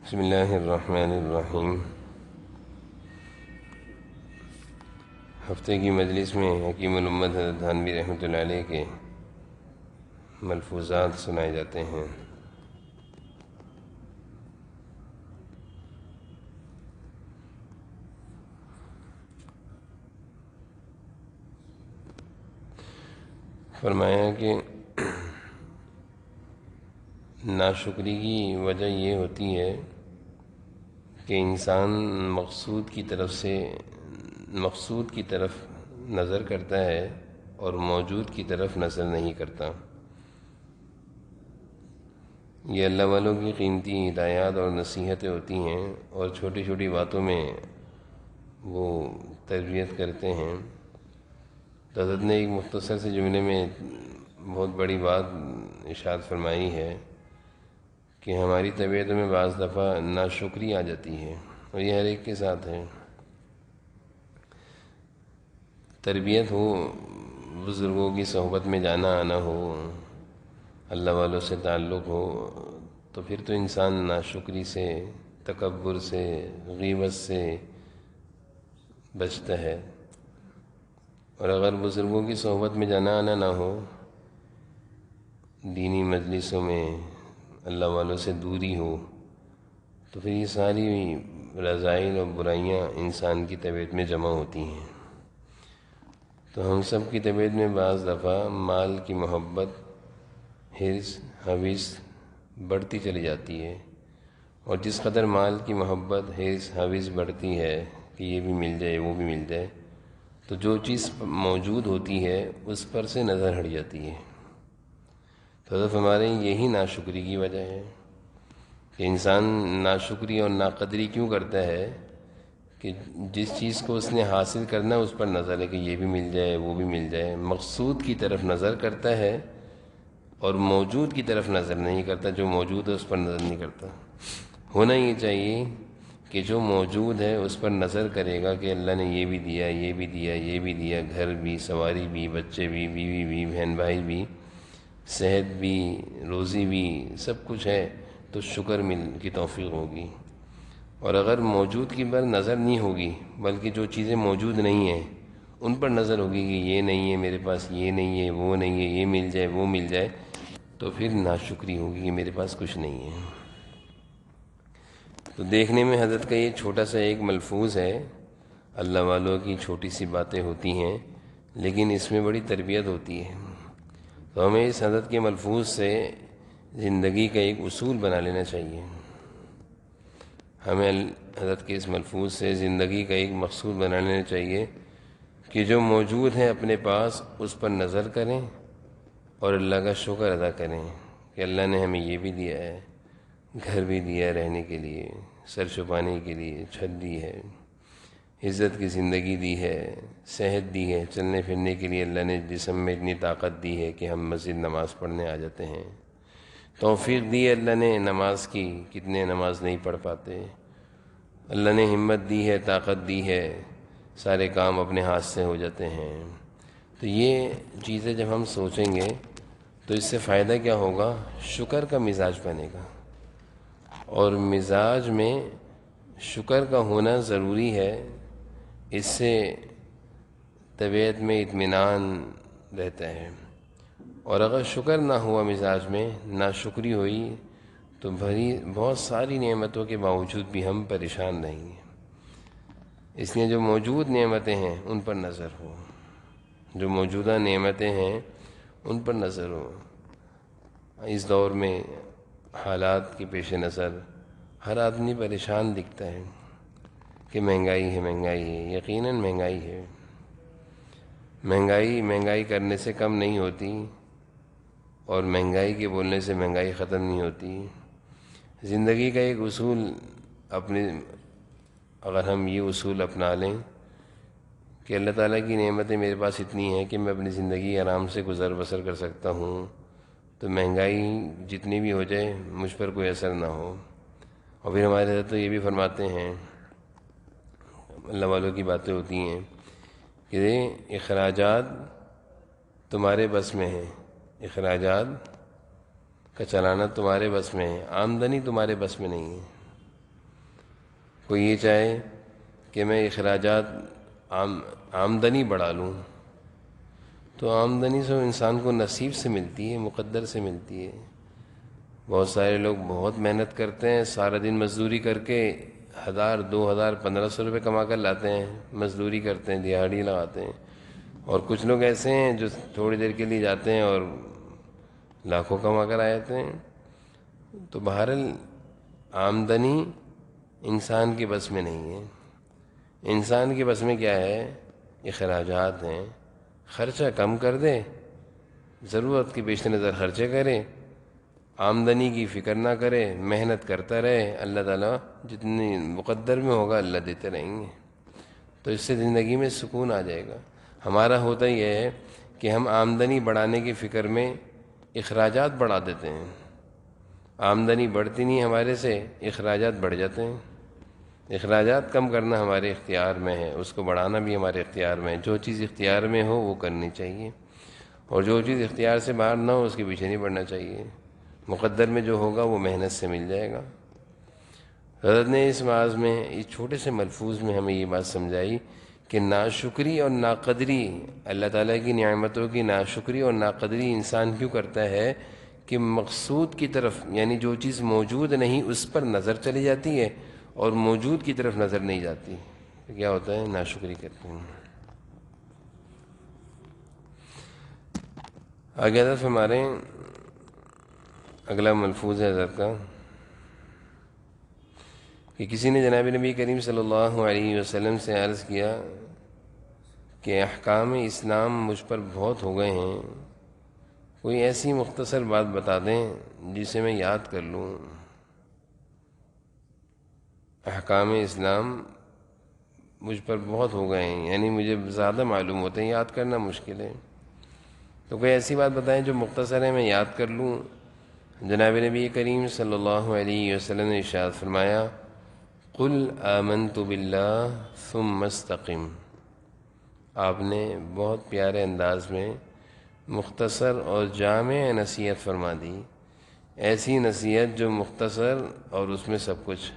بسم اللہ الرحمن الرحیم۔ ہفتے کی مجلس میں حکیم الامت حضرت تھانوی رحمۃ اللہ علیہ کے ملفوظات سنائے جاتے ہیں۔ فرمایا کہ ناشکری کی وجہ یہ ہوتی ہے کہ انسان مقصود کی طرف نظر کرتا ہے اور موجود کی طرف نظر نہیں کرتا۔ یہ اللہ والوں کی قیمتی ہدایات اور نصیحتیں ہوتی ہیں اور چھوٹی چھوٹی باتوں میں وہ تربیت کرتے ہیں۔ تو حضرت نے ایک مختصر سے جملے میں بہت بڑی بات ارشاد فرمائی ہے کہ ہماری طبیعت میں بعض دفعہ ناشکری آ جاتی ہے، اور یہ ہر ایک کے ساتھ ہے۔ تربیت ہو، بزرگوں کی صحبت میں جانا آنا ہو، اللہ والوں سے تعلق ہو، تو پھر تو انسان ناشکری سے، تکبر سے، غیبت سے بچتا ہے۔ اور اگر بزرگوں کی صحبت میں جانا آنا نہ ہو، دینی مجلسوں میں اللہ والوں سے دوری ہو، تو پھر یہ ساری رذائل اور برائیاں انسان کی طبیعت میں جمع ہوتی ہیں۔ تو ہم سب کی طبیعت میں بعض دفعہ مال کی محبت، حرص، ہوس بڑھتی چلی جاتی ہے، اور جس قدر مال کی محبت، حرص، ہوس بڑھتی ہے کہ یہ بھی مل جائے وہ بھی مل جائے، تو جو چیز موجود ہوتی ہے اس پر سے نظر ہٹ جاتی ہے۔ تو حضرت ہمارے یہی ناشکری کی وجہ ہے کہ انسان ناشکری اور ناقدری کیوں کرتا ہے کہ جس چیز کو اس نے حاصل کرنا ہے اس پر نظر ہے کہ یہ بھی مل جائے وہ بھی مل جائے، مقصود کی طرف نظر کرتا ہے اور موجود کی طرف نظر نہیں کرتا، جو موجود ہے اس پر نظر نہیں کرتا۔ ہونا یہ چاہیے کہ جو موجود ہے اس پر نظر کرے گا کہ اللہ نے یہ بھی دیا، یہ بھی دیا، یہ بھی دیا، گھر بھی، سواری بھی، بچے بھی، بیوی بھی، بہن بھائی بھی، صحت بھی، روزی بھی، سب کچھ ہے، تو شکر کی توفیق ہوگی۔ اور اگر موجود کی پر نظر نہیں ہوگی بلکہ جو چیزیں موجود نہیں ہیں ان پر نظر ہوگی کہ یہ نہیں ہے میرے پاس، یہ نہیں ہے، وہ نہیں ہے، یہ مل جائے وہ مل جائے، تو پھر ناشکری ہوگی کہ میرے پاس کچھ نہیں ہے۔ تو دیکھنے میں حضرت کا یہ چھوٹا سا ایک ملفوظ ہے، اللہ والوں کی چھوٹی سی باتیں ہوتی ہیں، لیکن اس میں بڑی تربیت ہوتی ہے۔ تو ہمیں اس حضرت کے ملفوظ سے زندگی کا ایک اصول بنا لینا چاہیے۔ ہمیں حضرت کے اس ملفوظ سے زندگی کا ایک مقصود بنا لینا چاہیے کہ جو موجود ہے اپنے پاس اس پر نظر کریں اور اللہ کا شکر ادا کریں کہ اللہ نے ہمیں یہ بھی دیا ہے، گھر بھی دیا ہے رہنے کے لیے، سر چھپانے کے لیے چھت دی ہے، عزت کی زندگی دی ہے، صحت دی ہے، چلنے پھرنے کے لیے اللہ نے جسم میں اتنی طاقت دی ہے کہ ہم مسجد نماز پڑھنے آ جاتے ہیں، توفیق دی ہے اللہ نے نماز کی، کتنے نماز نہیں پڑھ پاتے، اللہ نے ہمت دی ہے، طاقت دی ہے، سارے کام اپنے ہاتھ سے ہو جاتے ہیں۔ تو یہ چیزیں جب ہم سوچیں گے تو اس سے فائدہ کیا ہوگا؟ شکر کا مزاج بنے گا، اور مزاج میں شکر کا ہونا ضروری ہے۔ اس سے طبیعت میں اطمینان رہتا ہے، اور اگر شکر نہ ہوا مزاج میں، ناشکری ہوئی، تو بہت ساری نعمتوں کے باوجود بھی ہم پریشان رہیں گے۔ اس لیے جو موجود نعمتیں ہیں ان پر نظر ہو، جو موجودہ نعمتیں ہیں ان پر نظر ہو۔ اس دور میں حالات کے پیش نظر ہر آدمی پریشان دکھتا ہے کہ مہنگائی ہے، مہنگائی ہے، یقیناً مہنگائی ہے۔ مہنگائی کرنے سے کم نہیں ہوتی، اور مہنگائی کے بولنے سے مہنگائی ختم نہیں ہوتی۔ زندگی کا ایک اصول اگر ہم یہ اصول اپنا لیں کہ اللہ تعالیٰ کی نعمتیں میرے پاس اتنی ہیں کہ میں اپنی زندگی آرام سے گزر بسر کر سکتا ہوں، تو مہنگائی جتنی بھی ہو جائے مجھ پر کوئی اثر نہ ہو۔ اور پھر ہمارے حضرت تو یہ بھی فرماتے ہیں، اللہ والوں کی باتیں ہوتی ہیں کہ اخراجات تمہارے بس میں ہیں، اخراجات کا چلانا تمہارے بس میں ہے، آمدنی تمہارے بس میں نہیں ہے۔ کوئی یہ چاہے کہ میں اخراجات آمدنی بڑھا لوں، تو آمدنی سے انسان کو نصیب سے ملتی ہے، مقدر سے ملتی ہے۔ بہت سارے لوگ بہت محنت کرتے ہیں، سارا دن مزدوری کر کے 1000 2000 1500 روپے کما کر لاتے ہیں، مزدوری کرتے ہیں، دیہاڑی لگاتے ہیں۔ اور کچھ لوگ ایسے ہیں جو تھوڑی دیر کے لیے جاتے ہیں اور لاکھوں کما کر آ جاتے ہیں۔ تو بہرحال آمدنی انسان کے بس میں نہیں ہے۔ انسان کے بس میں کیا ہے؟ اخراجات ہیں، خرچہ کم کر دے، ضرورت کے پیش نظر خرچے کرے، آمدنی کی فکر نہ کرے، محنت کرتا رہے، اللہ تعالیٰ جتنی مقدر میں ہوگا اللہ دیتے رہیں گے۔ تو اس سے زندگی میں سکون آ جائے گا۔ ہمارا ہوتا یہ ہے کہ ہم آمدنی بڑھانے کی فکر میں اخراجات بڑھا دیتے ہیں، آمدنی بڑھتی نہیں ہمارے سے، اخراجات بڑھ جاتے ہیں۔ اخراجات کم کرنا ہمارے اختیار میں ہے، اس کو بڑھانا بھی ہمارے اختیار میں ہے۔ جو چیز اختیار میں ہو وہ کرنی چاہیے، اور جو چیز اختیار سے باہر نہ ہو اس کے پیچھے نہیں پڑنا چاہیے۔ مقدر میں جو ہوگا وہ محنت سے مل جائے گا۔ حضرت نے اس واعظ میں، اس چھوٹے سے ملفوظ میں ہمیں یہ بات سمجھائی کہ ناشکری اور ناقدری، اللہ تعالیٰ کی نعمتوں کی ناشکری اور ناقدری انسان کیوں کرتا ہے؟ کہ مقصود کی طرف، یعنی جو چیز موجود نہیں اس پر نظر چلی جاتی ہے اور موجود کی طرف نظر نہیں جاتی، تو کیا ہوتا ہے؟ ناشکری کرتے ہیں۔ آگے حضرت ہمارے اگلا ملفوظ ہے حضرت کا کہ کسی نے جناب نبی کریم صلی اللہ علیہ وسلم سے عرض کیا کہ احکام اسلام مجھ پر بہت ہو گئے ہیں، کوئی ایسی مختصر بات بتا دیں جسے میں یاد کر لوں۔ احکام اسلام مجھ پر بہت ہو گئے ہیں، یعنی مجھے زیادہ معلوم ہوتے ہیں، یاد کرنا مشکل ہے، تو کوئی ایسی بات بتائیں جو مختصر ہے، میں یاد کر لوں۔ جناب نبی کریم صلی اللہ علیہ وسلم نے ارشاد فرمایا، قل آمنت باللہ ثم استقم۔ آپ نے بہت پیارے انداز میں مختصر اور جامع نصیحت فرما دی، ایسی نصیحت جو مختصر اور اس میں سب کچھ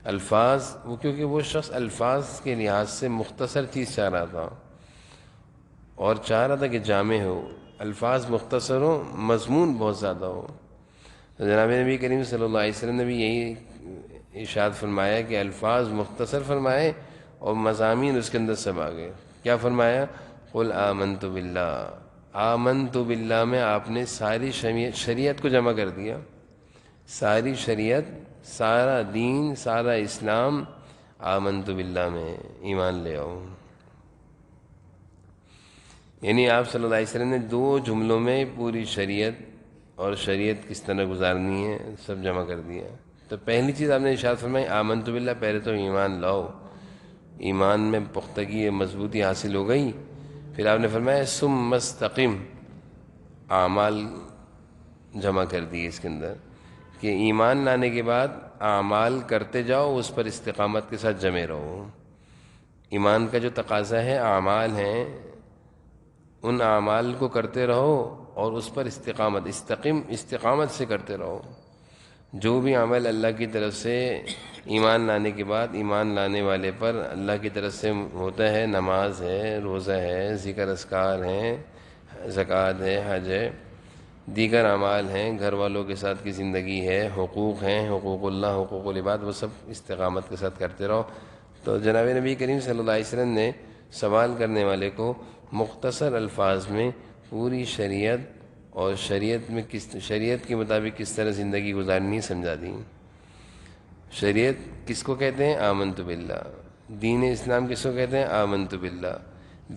الفاظ، کیونکہ وہ شخص الفاظ کے لحاظ سے مختصر چیز چاہ رہا تھا اور چاہ رہا تھا کہ جامع ہو، الفاظ مختصر ہو، مضمون بہت زیادہ ہو۔ جناب نبی کریم صلی اللہ علیہ وسلم نے بھی یہی ارشاد فرمایا کہ الفاظ مختصر فرمائے اور مضامین اس کے اندر سب آ گئے۔ کیا فرمایا؟ قل آمنت باللہ۔ آمنت باللہ میں آپ نے ساری شریعت کو جمع کر دیا، ساری شریعت، سارا دین، سارا اسلام آمنت باللہ میں، ایمان لے آؤ۔ یعنی آپ صلی اللہ علیہ وسلم نے 2 جملوں میں پوری شریعت اور شریعت کس طرح گزارنی ہے سب جمع کر دیا۔ تو پہلی چیز آپ نے ارشاد فرمائی آمنت باللہ، پہلے تو ایمان لاؤ، ایمان میں پختگی، مضبوطی حاصل ہو گئی۔ پھر آپ نے فرمایا ثم استقم، اعمال جمع کر دیے اس کے اندر، کہ ایمان لانے کے بعد اعمال کرتے جاؤ، اس پر استقامت کے ساتھ جمے رہو۔ ایمان کا جو تقاضا ہے اعمال ہیں، ان اعمال کو کرتے رہو اور اس پر استقامت سے کرتے رہو۔ جو بھی عمل اللہ کی طرف سے ایمان لانے کے بعد ایمان لانے والے پر اللہ کی طرف سے ہوتا ہے، نماز ہے، روزہ ہے، ذکر اذکار ہیں، زکوٰۃ ہے، حج ہے، دیگر اعمال ہیں، گھر والوں کے ساتھ کی زندگی ہے، حقوق ہیں، حقوق اللہ، حقوق العباد، وہ سب استقامت کے ساتھ کرتے رہو۔ تو جناب نبی کریم صلی اللہ علیہ وسلم نے سوال کرنے والے کو مختصر الفاظ میں پوری شریعت اور شریعت کے مطابق کس طرح زندگی گزارنی سمجھا دی۔ شریعت کس کو کہتے ہیں؟ آمنت باللہ۔ دین اسلام کس کو کہتے ہیں؟ آمنت باللہ۔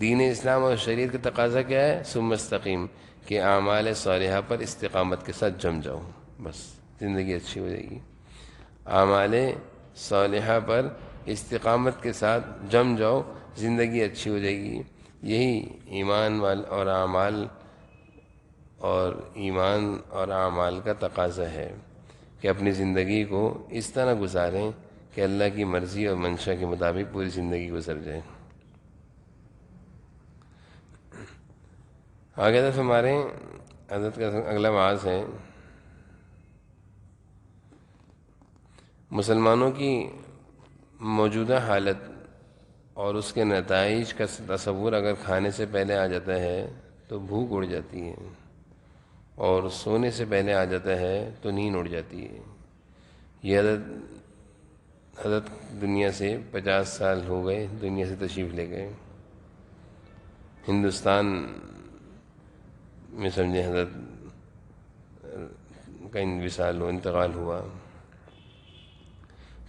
دین اسلام اور شریعت کا تقاضا کیا ہے؟ ثم استقیم، کہ اعمال صالحہ پر استقامت کے ساتھ جم جاؤ، بس زندگی اچھی ہو جائے گی۔ اعمال صالحہ پر استقامت کے ساتھ جم جاؤ، زندگی اچھی ہو جائے گی۔ یہی ایمان اور اعمال کا تقاضا ہے کہ اپنی زندگی کو اس طرح گزاریں کہ اللہ کی مرضی اور منشا کے مطابق پوری زندگی گزر جائے۔ آگے حضرت ہمارے حضرت کا اگلا واعظ ہے مسلمانوں کی موجودہ حالت اور اس کے نتائج کا تصور اگر کھانے سے پہلے آ جاتا ہے تو بھوک اڑ جاتی ہے، اور سونے سے پہلے آ جاتا ہے تو نیند اڑ جاتی ہے۔ یہ حضرت دنیا سے 50 سال ہو گئے، دنیا سے تشریف لے گئے۔ ہندوستان میں سمجھے حضرت کا انوصال انتقال ہوا،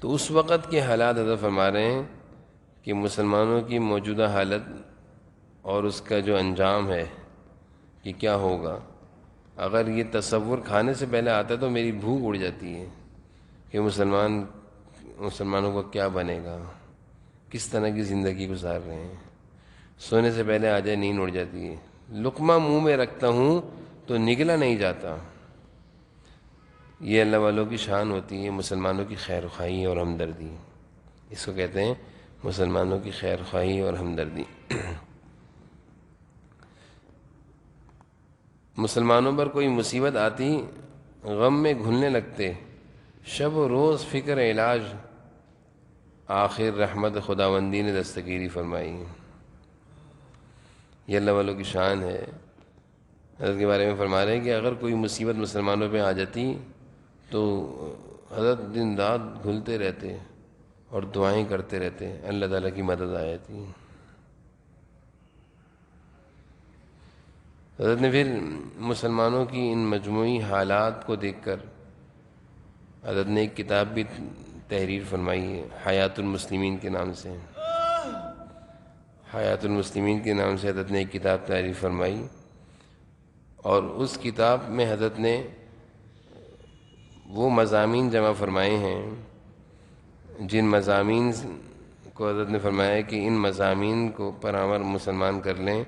تو اس وقت کے حالات حضرت فرما رہے ہیں کہ مسلمانوں کی موجودہ حالت اور اس کا جو انجام ہے کہ کیا ہوگا، اگر یہ تصور کھانے سے پہلے آتا ہے تو میری بھوک اڑ جاتی ہے کہ مسلمانوں کو کیا بنے گا، کس طرح کی زندگی گزار رہے ہیں۔ سونے سے پہلے آ جائے نیند اڑ جاتی ہے، لقمہ منہ میں رکھتا ہوں تو نگلا نہیں جاتا۔ یہ اللہ والوں کی شان ہوتی ہے، مسلمانوں کی خیر خواہی اور ہمدردی، اس کو کہتے ہیں مسلمانوں کی خیر خواہی اور ہمدردی۔ مسلمانوں پر کوئی مصیبت آتی غم میں گھلنے لگتے، شب و روز فکر علاج، آخر رحمت خداوندی نے دستگیری فرمائی۔ یہ اللہ والوں کی شان ہے۔ حضرت کے بارے میں فرما رہے ہیں کہ اگر کوئی مصیبت مسلمانوں پہ آ جاتی تو حضرت دن رات گھلتے رہتے اور دعائیں کرتے رہتے، اللہ تعالیٰ کی مدد آ جاتی۔ حضرت نے پھر مسلمانوں کی ان مجموعی حالات کو دیکھ کر حضرت نے ایک کتاب بھی تحریر فرمائی ہے، حیات المسلمین کے نام سے۔ حیات المسلمین کے نام سے حضرت نے ایک کتاب تحریر فرمائی، اور اس کتاب میں حضرت نے وہ مضامین جمع فرمائے ہیں جن مضامین کو حضرت نے فرمایا کہ ان مضامین کو پر عمل مسلمان کر لیں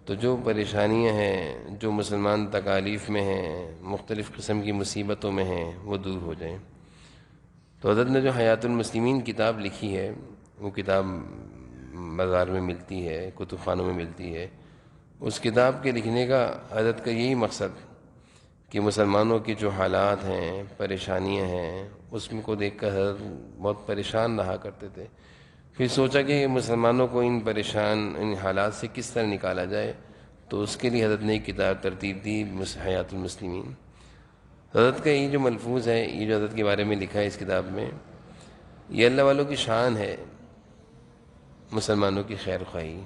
تو جو پریشانیاں ہیں، جو مسلمان تکالیف میں ہیں، مختلف قسم کی مصیبتوں میں ہیں، وہ دور ہو جائیں۔ تو حضرت نے جو حیات المسلمین کتاب لکھی ہے، وہ کتاب بازار میں ملتی ہے، کتب خانوں میں ملتی ہے۔ اس کتاب کے لکھنے کا حضرت کا یہی مقصد کہ مسلمانوں کی جو حالات ہیں، پریشانیاں ہیں، اس میں کو دیکھ کر حضرت بہت پریشان رہا کرتے تھے۔ پھر سوچا کہ مسلمانوں کو ان حالات سے کس طرح نکالا جائے، تو اس کے لیے حضرت نے ایک کتاب ترتیب دی، حیات المسلمین۔ حضرت کا یہ جو ملفوظ ہے، یہ جو حضرت کے بارے میں لکھا ہے اس کتاب میں، یہ اللہ والوں کی شان ہے، مسلمانوں کی خیر خواہی،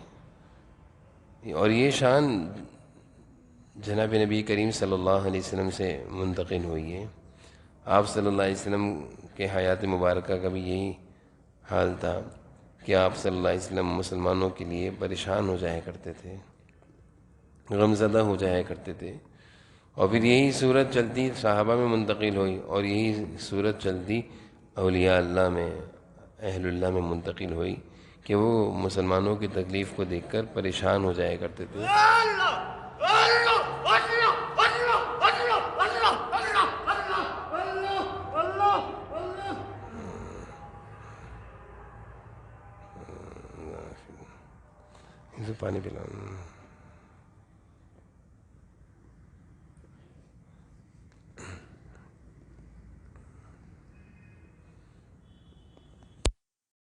اور یہ شان جناب نبی کریم صلی اللہ علیہ وسلم سے منتقل ہوئی ہے۔ آپ صلی اللہ علیہ وسلم کے حیات مبارکہ کا بھی یہی حال تھا کہ آپ صلی اللہ علیہ وسلم مسلمانوں کے لیے پریشان ہو جایا کرتے تھے، غمزدہ ہو جایا کرتے تھے، اور پھر یہی صورت چلتی صحابہ میں منتقل ہوئی، اور یہی صورت چلتی اولیاء اللہ میں، اہل اللہ میں منتقل ہوئی کہ وہ مسلمانوں کی تکلیف کو دیکھ کر پریشان ہو جایا کرتے تھے۔ پانی پلاؤں۔